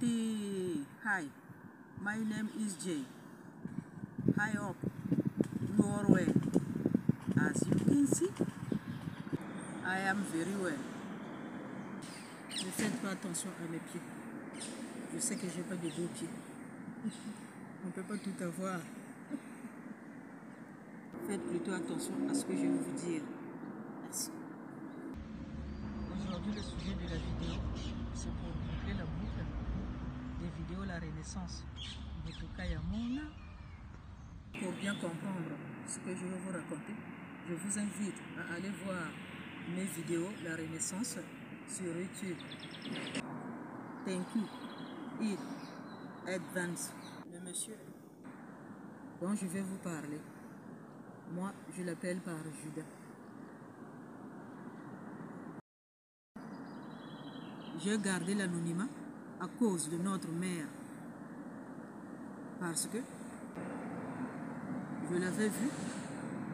Beauty. Hi, my name is Jay. I hope you are well. As you can see, I am very well. Ne faites pas attention à mes pieds. Je sais que j'ai pas de beaux pieds. On ne peut pas tout avoir. Faites plutôt attention à ce que je vais vous dire. Merci. Aujourd'hui, le sujet de la vidéo, c'est pour boucler la boucle des vidéos La Renaissance de Tokayamona. Pour bien comprendre ce que je vais vous raconter, je vous invite à aller voir mes vidéos La Renaissance sur YouTube. Thank you. It advance. Le monsieur dont je vais vous parler, moi je l'appelle par Judas. J'ai gardé l'anonymat à cause de notre mère. Parce que je l'avais vue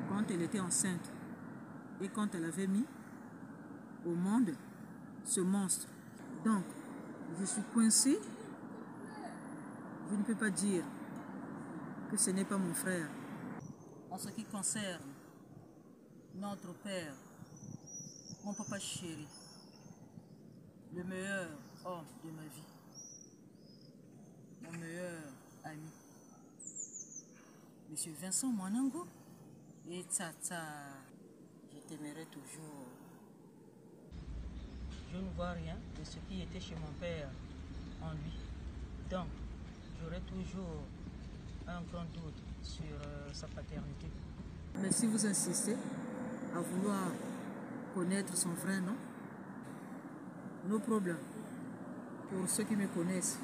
quand elle était enceinte et quand elle avait mis au monde ce monstre. Donc, je suis coincée. Je ne peux pas dire que ce n'est pas mon frère. En ce qui concerne notre père, mon papa chéri, le meilleur homme de ma vie, mon meilleur ami, Monsieur Vincent Mwanango, et Tata, je t'aimerai toujours. Je ne vois rien de ce qui était chez mon père en lui. Donc, j'aurai toujours un grand doute sur sa paternité. Mais si vous insistez à vouloir connaître son vrai nom, no problème. Pour ceux qui me connaissent,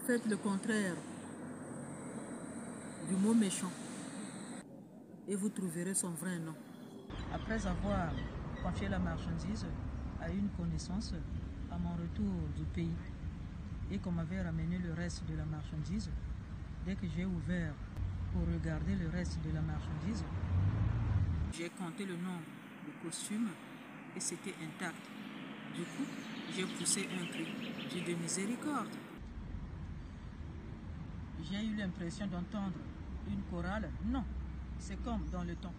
faites le contraire du mot méchant et vous trouverez son vrai nom. Après avoir confié la marchandise à une connaissance à mon retour du pays et qu'on m'avait ramené le reste de la marchandise, dès que j'ai ouvert pour regarder le reste de la marchandise, j'ai compté le nombre de costumes et c'était intact. Du coup, j'ai poussé un cri de miséricorde. J'ai eu l'impression d'entendre une chorale. Non, c'est comme dans le temps.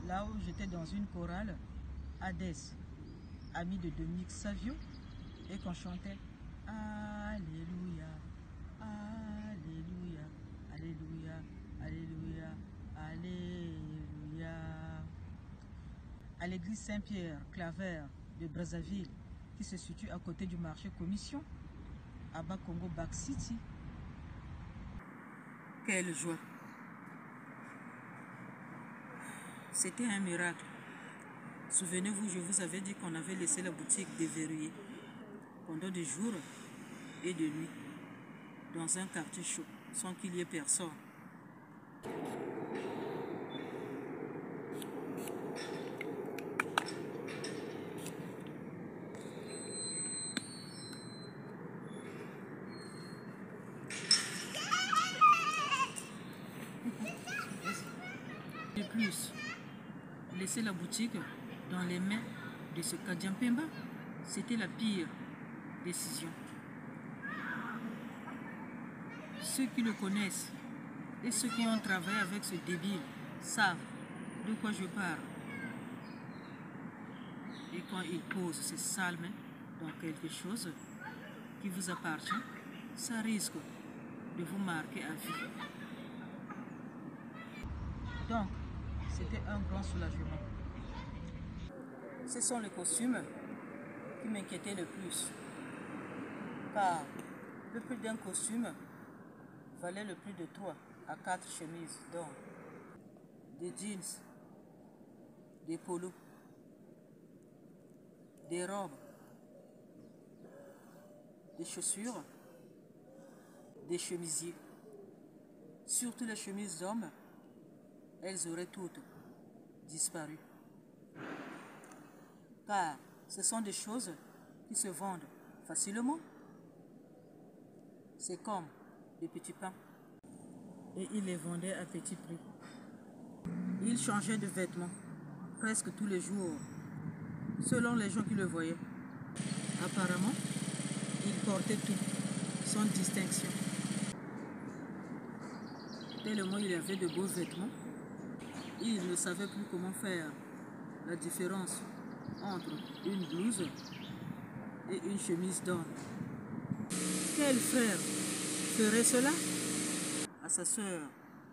Là où j'étais dans une chorale, Hadès, ami de Dominique Savio, et qu'on chantait Alléluia, Alléluia, Alléluia, Alléluia, Alléluia. À l'église Saint-Pierre, Claver de Brazzaville, qui se situe à côté du marché Commission, à Bakongo, Back City. Quelle joie! C'était un miracle. Souvenez-vous, je vous avais dit qu'on avait laissé la boutique déverrouillée pendant des jours et des nuits dans un quartier chaud, sans qu'il y ait personne. De plus, laisser la boutique dans les mains de ce Kadiampemba, c'était la pire décision. Ceux qui le connaissent et ceux qui ont travaillé avec ce débile savent de quoi je parle. Et quand il pose ses sales mains dans quelque chose qui vous appartient, ça risque de vous marquer à vie. Donc, c'était un grand soulagement. Ce sont les costumes qui m'inquiétaient le plus. Car le prix d'un costume valait le prix de 3 à 4 chemises, donc des jeans, des polos, des robes, des chaussures, des chemisiers. Surtout les chemises d'hommes, elles auraient toutes disparu. Car ce sont des choses qui se vendent facilement. C'est comme des petits pains. Et ils les vendaient à petit prix. Ils changeaient de vêtements presque tous les jours, selon les gens qui le voyaient. Apparemment, ils portait tout, sans distinction. Tellement il avait de beaux vêtements, il ne savait plus comment faire la différence entre une blouse et une chemise d'homme. Quel frère ferait cela à sa sœur?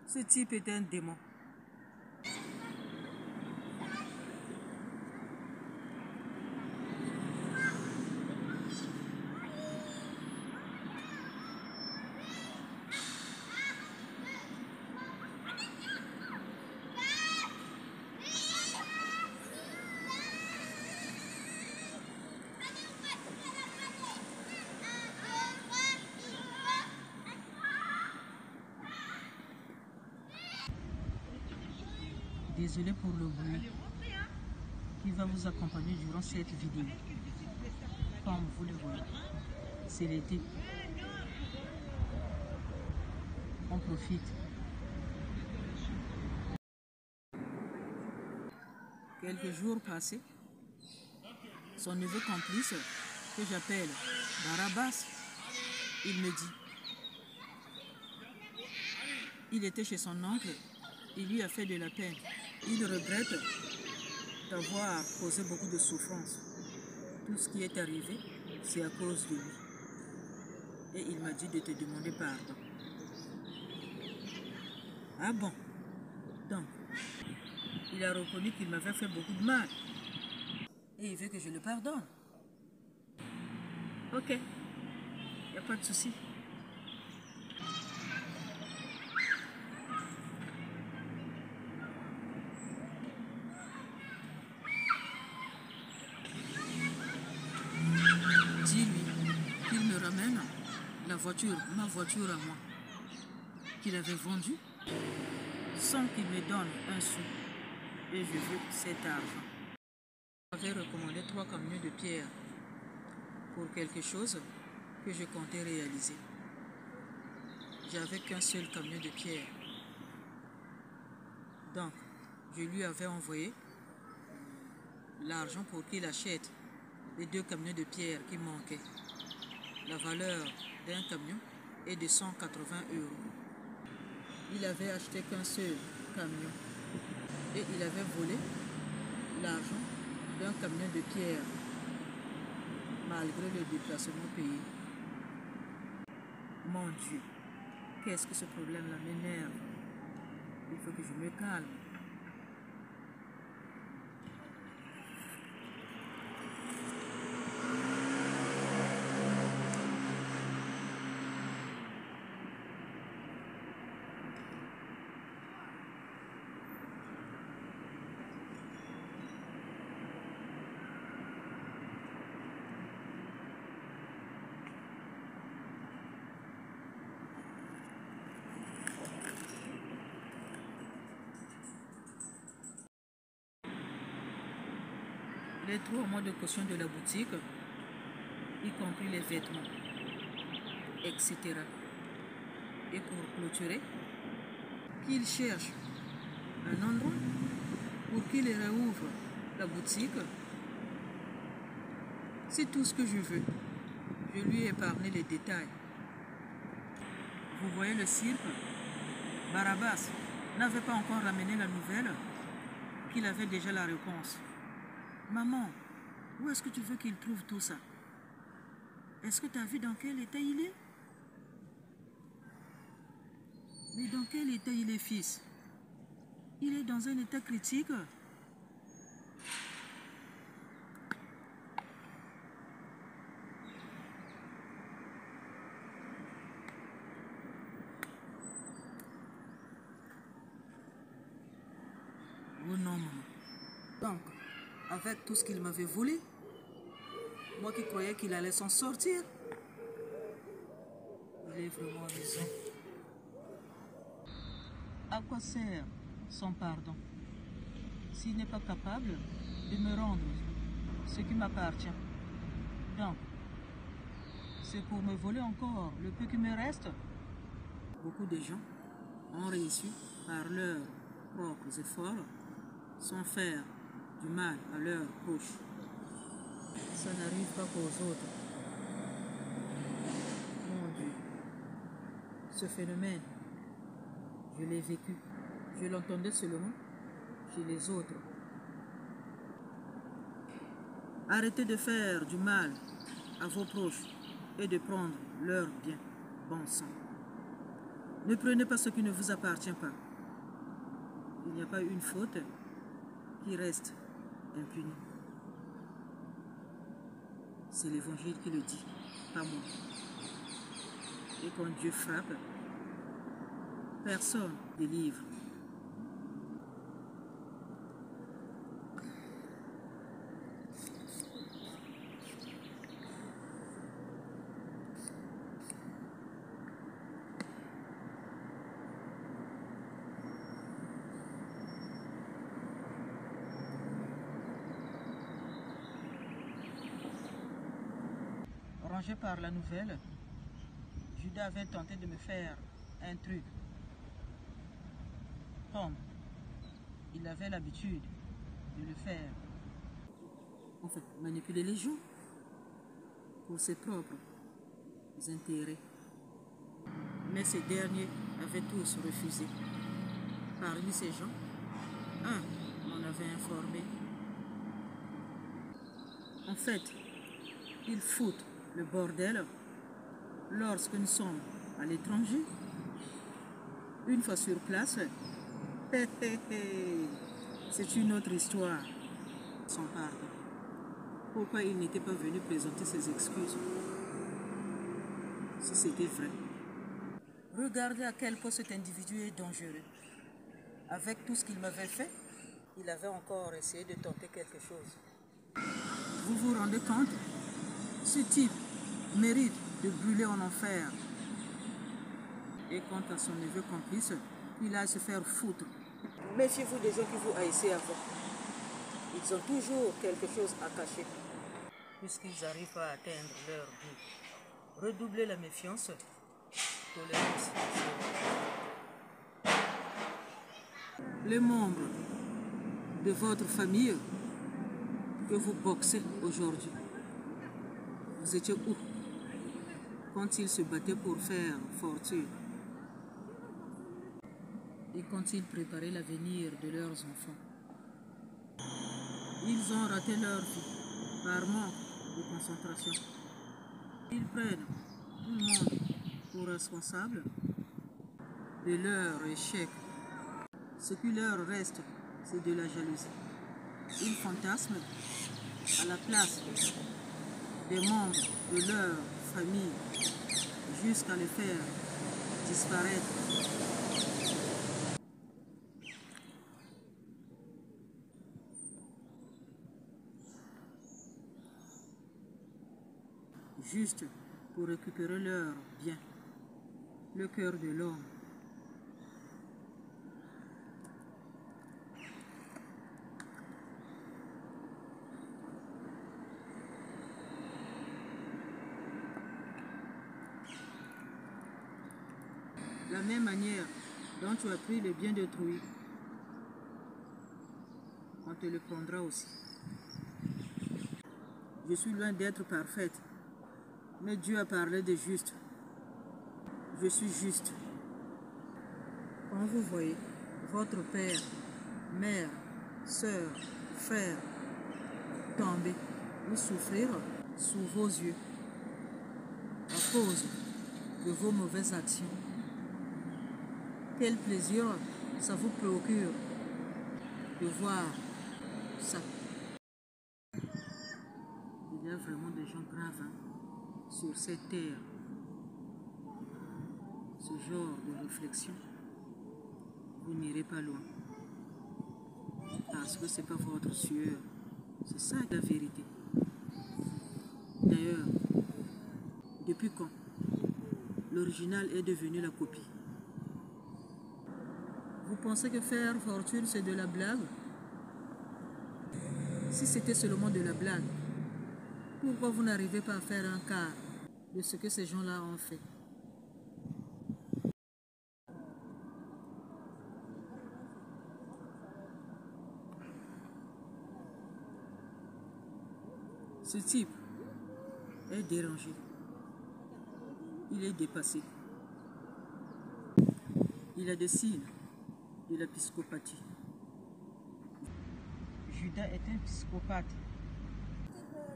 Ce type était un démon. Désolé pour le bruit qui va vous accompagner durant cette vidéo. Comme vous le voyez, c'est l'été. On profite. Quelques jours passés, son neveu complice, que j'appelle Barabas, il me dit, il était chez son oncle, il lui a fait de la peine. Il regrette d'avoir causé beaucoup de souffrance. Tout ce qui est arrivé, c'est à cause de lui. Et il m'a dit de te demander pardon. Ah bon? Donc, il a reconnu qu'il m'avait fait beaucoup de mal. Et il veut que je le pardonne. Ok, il n'y a pas de souci. Dis-lui qu'il me ramène ma voiture à moi, qu'il avait vendue, sans qu'il me donne un sou. Et je veux cet argent. J'avais recommandé 3 camions de pierre pour quelque chose que je comptais réaliser. J'avais qu'un seul camion de pierre. Donc, je lui avais envoyé l'argent pour qu'il achète les 2 camions de pierre qui manquaient. La valeur d'un camion est de 180 €. Il avait acheté qu'un seul camion et il avait volé l'argent d'un camion de pierre malgré le déplacement payé. Mon Dieu, qu'est-ce que ce problème-là m'énerve. Il faut que je me calme. Les 3 mois de caution de la boutique, y compris les vêtements, etc. Et pour clôturer, qu'il cherche un endroit pour qu'il réouvre la boutique. C'est tout ce que je veux. Je lui ai épargné les détails. Vous voyez le cirque? Barabas n'avait pas encore ramené la nouvelle qu'il avait déjà la réponse. Maman, où est-ce que tu veux qu'il trouve tout ça? Est-ce que tu as vu dans quel état il est? Mais dans quel état il est, fils? Il est dans un état critique. Oh non, maman. Donc, avec tout ce qu'il m'avait volé, moi qui croyais qu'il allait s'en sortir, il est vraiment raison. À quoi sert son pardon s'il n'est pas capable de me rendre ce qui m'appartient? Donc, c'est pour me voler encore le peu qui me reste. Beaucoup de gens ont réussi par leurs propres efforts sans faire du mal à leur proche. Ça n'arrive pas qu'aux autres. Ce phénomène, je l'ai vécu. Je l'entendais seulement chez les autres. Arrêtez de faire du mal à vos proches et de prendre leur bien. Bon sang. Ne prenez pas ce qui ne vous appartient pas. Il n'y a pas une faute qui reste impunie. C'est l'Évangile qui le dit, pas moi. Et quand Dieu frappe, personne ne délivre. Rangé par la nouvelle, Judas avait tenté de me faire un truc. Comme il avait l'habitude de le faire. En fait, manipuler les gens pour ses propres intérêts. Mais ces derniers avaient tous refusé. Parmi ces gens, un m'en avait informé. En fait, ils foutent le bordel lorsque nous sommes à l'étranger. Une fois sur place, c'est une autre histoire. Son pardon. Pourquoi il n'était pas venu présenter ses excuses si c'était vrai? Regardez à quel point cet individu est dangereux. Avec tout ce qu'il m'avait fait, il avait encore essayé de tenter quelque chose. Vous vous rendez compte? Ce type mérite de brûler en enfer. Et quant à son neveu complice, il a à se faire foutre. Méfiez-vous des gens qui vous haïssaient avant. Ils ont toujours quelque chose à cacher. Puisqu'ils arrivent à atteindre leur but. Redoublez la méfiance. Tolérance. Les membres de votre famille que vous boxez aujourd'hui, vous étiez où quand ils se battaient pour faire fortune et quand ils préparaient l'avenir de leurs enfants? Ils ont raté leur vie par manque de concentration. Ils prennent tout le monde pour responsable de leur échec. Ce qui leur reste, c'est de la jalousie. Ils fantasment à la place des membres de leur famille jusqu'à les faire disparaître. Juste pour récupérer leur bien, le cœur de l'homme. La même manière dont tu as pris le bien d'autrui, on te le prendra aussi. Je suis loin d'être parfaite, mais Dieu a parlé de juste. Je suis juste. Quand vous voyez votre père, mère, sœur, frère tomber ou souffrir sous vos yeux à cause de vos mauvaises actions, quel plaisir ça vous procure de voir ça. Il y a vraiment des gens graves sur cette terre. Ce genre de réflexion, vous n'irez pas loin. Parce que ce n'est pas votre sueur. C'est ça la vérité. D'ailleurs, depuis quand l'original est devenu la copie? Vous pensez que faire fortune, c'est de la blague? Si c'était seulement de la blague, pourquoi vous n'arrivez pas à faire un quart de ce que ces gens-là ont fait? Ce type est dérangé. Il est dépassé. Il a des signes de la psychopathie. Judas est un psychopathe.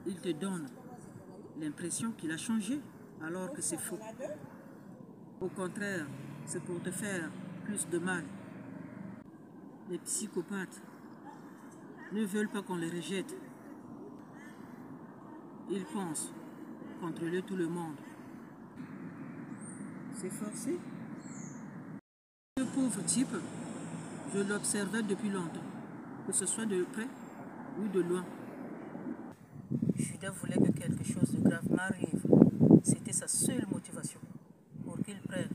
Il te donne l'impression qu'il a changé, alors que c'est faux. Au contraire, c'est pour te faire plus de mal. Les psychopathes ne veulent pas qu'on les rejette. Ils pensent contrôler tout le monde. C'est forcé. Ce pauvre type, je l'observais depuis longtemps, que ce soit de près ou de loin. Judas voulait que quelque chose de grave m'arrive. C'était sa seule motivation pour qu'il prenne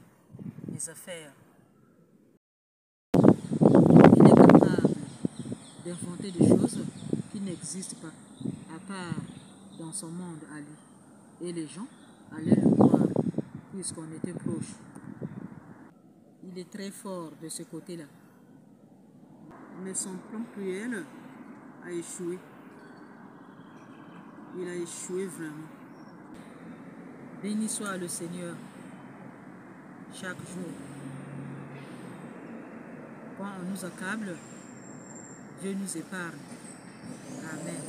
les affaires. Il est capable d'inventer des choses qui n'existent pas, à part dans son monde à lui. Et les gens allaient le voir, puisqu'on était proches. Il est très fort de ce côté-là. Mais son plan cruel a échoué. Il a échoué vraiment. Béni soit le Seigneur chaque jour. Quand on nous accable, Dieu nous épargne. Amen.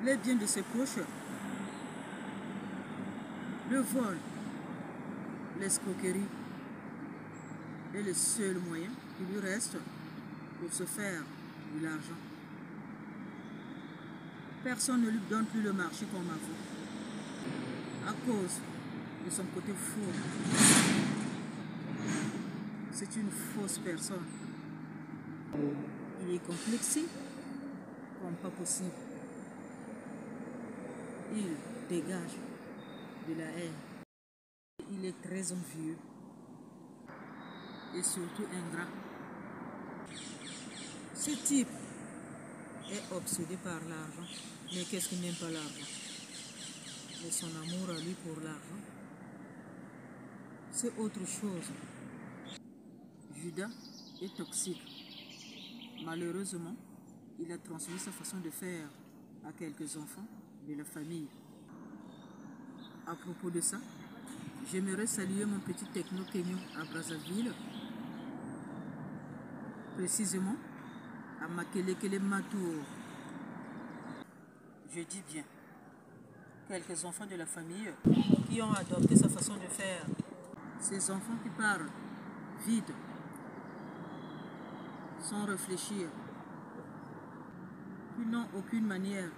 Les biens de ses proches, le vol, l'escroquerie est le seul moyen qui lui reste pour se faire de l'argent. Personne ne lui donne plus le marché comme avant, à cause de son côté faux. C'est une fausse personne. Il est complexé comme pas possible. Il dégage de la haine. Il est très envieux et surtout ingrat. Ce type est obsédé par l'argent. Mais qu'est-ce qu'il n'aime pas l'argent? Mais son amour à lui pour l'argent, c'est autre chose. Judas est toxique. Malheureusement, il a transmis sa façon de faire à quelques enfants de la famille. À propos de ça, j'aimerais saluer mon petit techno-kenyo à Brazzaville, précisément à Makelekele Matour. Je dis bien, quelques enfants de la famille qui ont adopté sa façon de faire. Ces enfants qui parlent vite, sans réfléchir, qui n'ont aucune manière.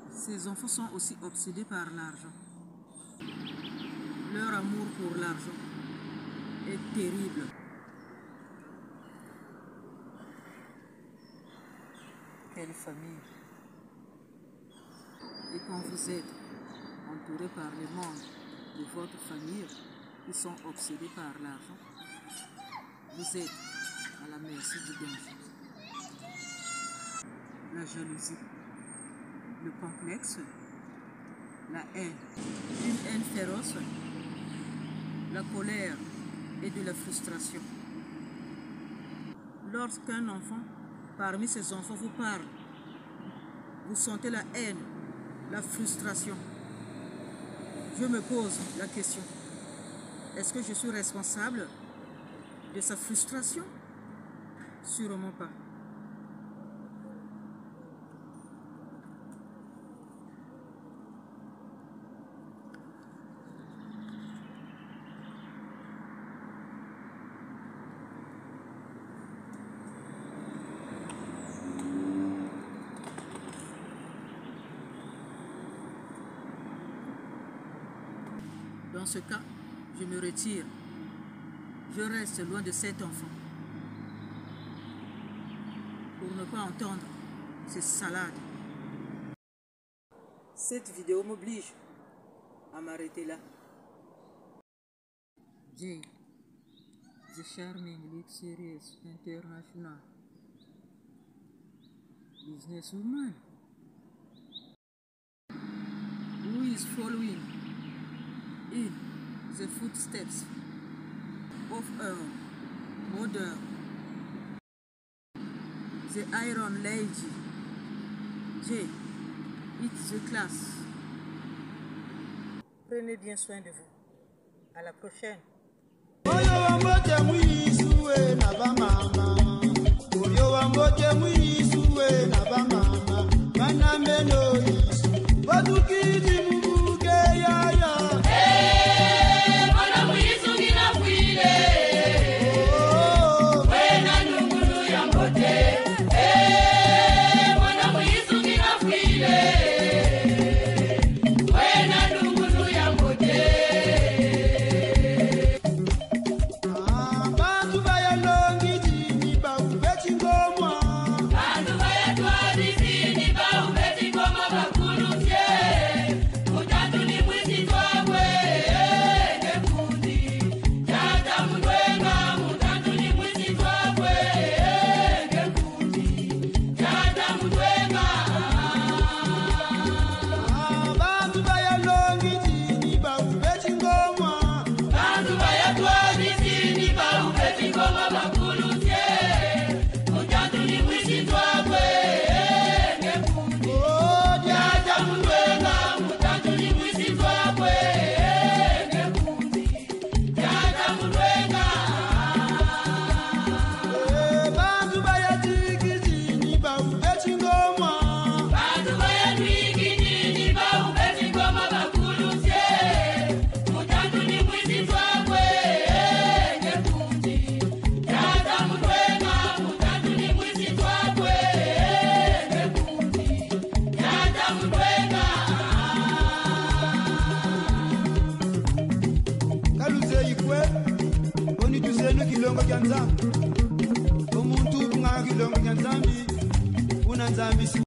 Ces enfants sont aussi obsédés par l'argent. Leur amour pour l'argent est terrible. Quelle famille! Et quand vous êtes entouré par les membres de votre famille qui sont obsédés par l'argent, vous êtes à la merci du danger. La jalousie, le complexe, la haine, une haine féroce, la colère et de la frustration. Lorsqu'un enfant parmi ces enfants vous parle, vous sentez la haine, la frustration. Je me pose la question, est-ce que je suis responsable de sa frustration? Sûrement pas. Dans ce cas, je me retire. Je reste loin de cet enfant pour ne pas entendre ces salades. Cette vidéo m'oblige à m'arrêter là. Jay, the charming luxurious international businesswoman who is following in the footsteps of her mother, the Iron Lady. Jay, it's the class. Prenez bien soin de vous. À la prochaine. Omuntu nga kilongo kya Nzambi una Nzambi